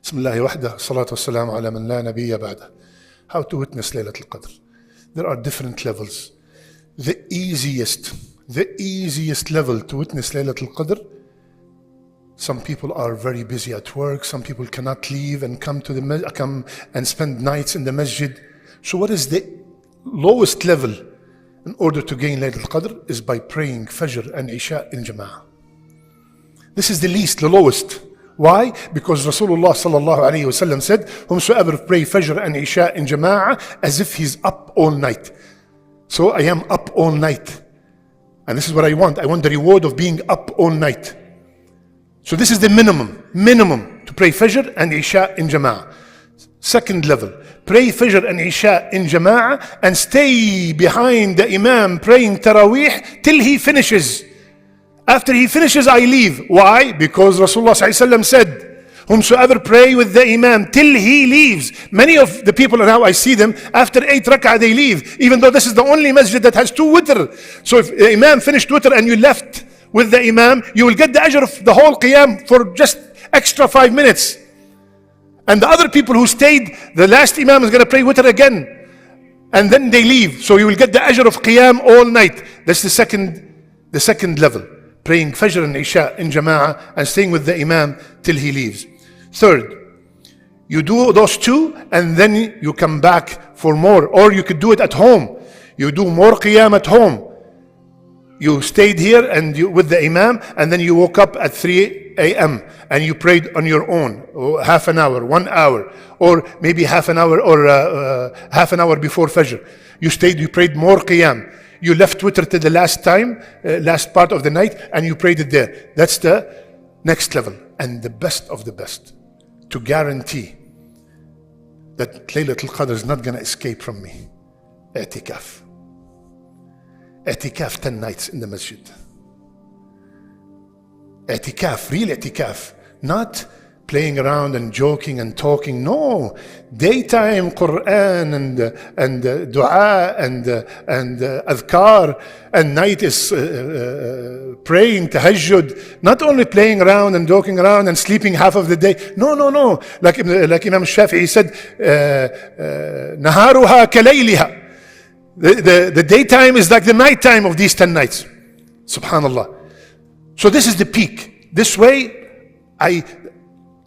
Bismillah wahda, salatu wassalamu ala man la nabiyya ba'da. How to witness Laylatul Qadr. There are different levels. The easiest level to witness Laylatul Qadr, some people are very busy at work, some people cannot leave and come and spend nights in the masjid. So what is the lowest level in order to gain Laylatul Qadr is by praying Fajr and Isha in Jama'ah. This is the lowest. Why? Because Rasulullah sallallahu alayhi wasallam said, whomsoever pray Fajr and Isha in Jama'ah as if he's up all night. So I am up all night. And this is what I want. I want the reward of being up all night. So this is the minimum to pray Fajr and Isha in Jama'ah. Second level, pray Fajr and Isha in Jama'ah and stay behind the Imam praying Taraweeh till he finishes. After he finishes, I leave. Why? Because Rasulullah ﷺ said, whomsoever pray with the Imam till he leaves. Many of the people now I see them, after 8 rak'ah they leave, even though this is the only masjid that has 2 witr. So if the Imam finished witr and you left with the Imam, you will get the ajr of the whole qiyam for just extra 5 minutes. And the other people who stayed, the last Imam is going to pray witr again. And then they leave. So you will get the ajr of qiyam all night. That's the second level. Praying Fajr and Isha in Jama'ah and staying with the Imam till he leaves. Third, you do those 2 and then you come back for more. Or you could do it at home. You do more qiyam at home. You stayed here and you with the Imam and then you woke up at 3 a.m. and you prayed on your own, half an hour, 1 hour, or maybe half an hour or half an hour before Fajr. You stayed, you prayed more qiyam. You left witr till the last part of the night, and you prayed it there. That's the next level. And the best of the best, to guarantee that Laylatul Qadr is not going to escape from me. I'tikaf. I'tikaf 10 nights in the masjid. I'tikaf, real i'tikaf. Not playing around and joking and talking. No, daytime Qur'an and dua and adhkar, and night is praying tahajjud. Not only playing around and joking around and sleeping half of the day. No. Like Imam Shafi'i said, naharuha kalayliha. The daytime is like the nighttime of these 10 nights. Subhanallah. So this is the peak. This way, I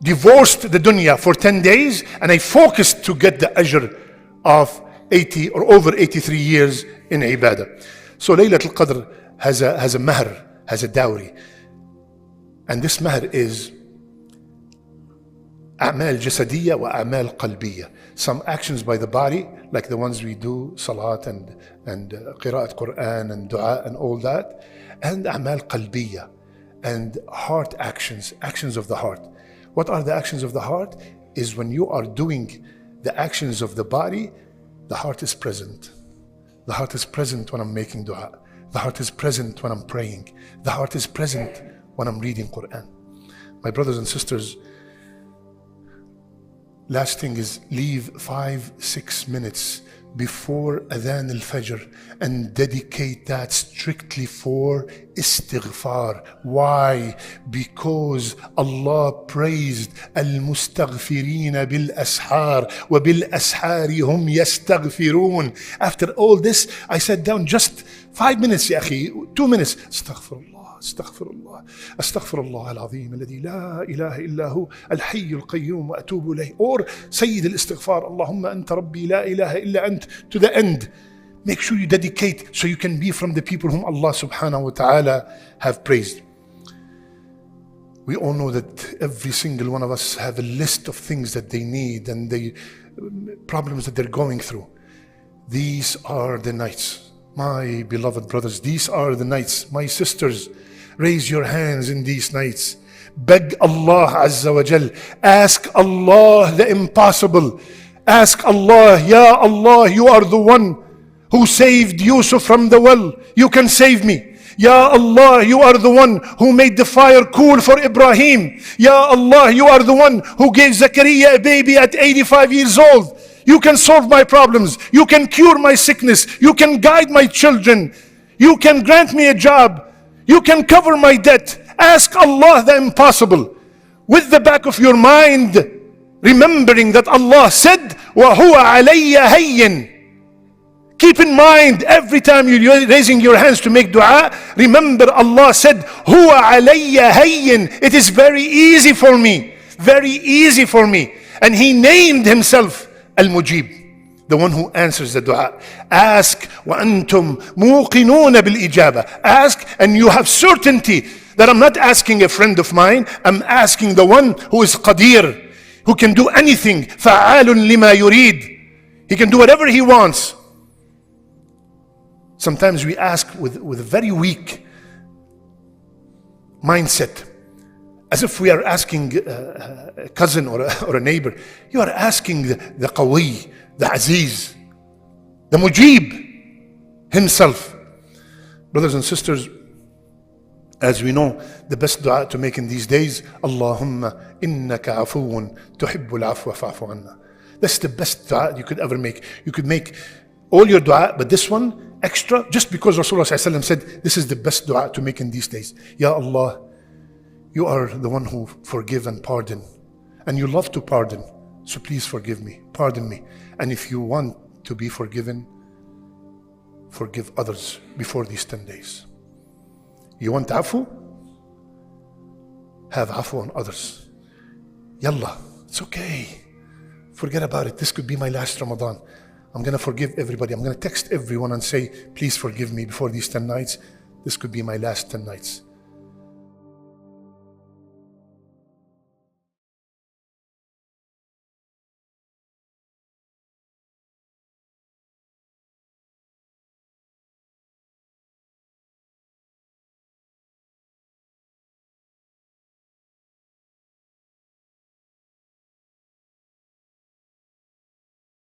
divorced the dunya for 10 days and I focused to get the ajr of 80 or over 83 years in ibadah. So Laylatul Qadr has a mahr, has a dowry. And this mahr is a'mal jasadiyya wa a'mal qalbiyya. Some actions by the body, like the ones we do, Salat and qira'at Qur'an and dua and all that. And a'mal qalbiyya, and heart actions of the heart. What are the actions of the heart? Is when you are doing the actions of the body, the heart is present. The heart is present when I'm making dua. The heart is present when I'm praying. The heart is present when I'm reading Qur'an. My brothers and sisters, last thing is leave 5-6 minutes before Adhan al-Fajr and dedicate that strictly for istighfar. Why? Because Allah praised al-mustaghfirina bil-ashar wa bil-ashari hum yastaghfirun. After all this, I sat down just 5 minutes, ya akhi, 2 minutes. Astaghfirullah. استغفر الله استغفر الله العظيم الذي لا إله إلا هو الحي القيوم وأتوب إليه. Or سيد الاستغفار اللهم أنت ربي لا إله إلا أنت, to the end. Make sure you dedicate so you can be from the people whom Allah subhanahu wa ta'ala have praised. We all know that every single one of us have a list of things that they need and the problems that they're going through. These are the nights, my beloved brothers. These are the nights, my sisters. Raise your hands in these nights. Beg Allah Azza wa Jal. Ask Allah the impossible. Ask Allah, Ya Allah, you are the one who saved Yusuf from the well. You can save me. Ya Allah, you are the one who made the fire cool for Ibrahim. Ya Allah, you are the one who gave Zakaria a baby at 85 years old. You can solve my problems. You can cure my sickness. You can guide my children. You can grant me a job. You can cover my debt. Ask Allah the impossible. With the back of your mind, remembering that Allah said, وَهُوَ عَلَيَّ هَيِّن. Keep in mind, every time you're raising your hands to make dua, remember Allah said, هُوَ عَلَيَّ هَيِّن. It is very easy for me. Very easy for me. And He named Himself Al-Mujib, the one who answers the dua. Ask, وَأَنْتُمْ مُوقِنُونَ بِالْإِجَابَةِ. Ask, and you have certainty that I'm not asking a friend of mine, I'm asking the one who is Qadir, who can do anything. فَعَالٌ لِمَا يُرِيد. He can do whatever He wants. Sometimes we ask with a very weak mindset, as if we are asking a cousin or a neighbor. You are asking the Qawi, the Aziz, the Mujib Himself. Brothers and sisters, as we know, the best dua to make in these days, Allahumma innaka afuun tuhibbul afwa fa'fu anna. That's the best dua you could ever make. You could make all your dua, but this one extra, just because Rasulullah ﷺ said this is the best dua to make in these days. Ya Allah, You are the one who forgive and pardon, and You love to pardon, so please forgive me, pardon me. And if You want to be forgiven, forgive others before these 10 days. You want afu? Have afu on others. Yalla, it's okay. Forget about it. This could be my last Ramadan. I'm going to forgive everybody. I'm going to text everyone and say, please forgive me before these 10 nights. This could be my last 10 nights.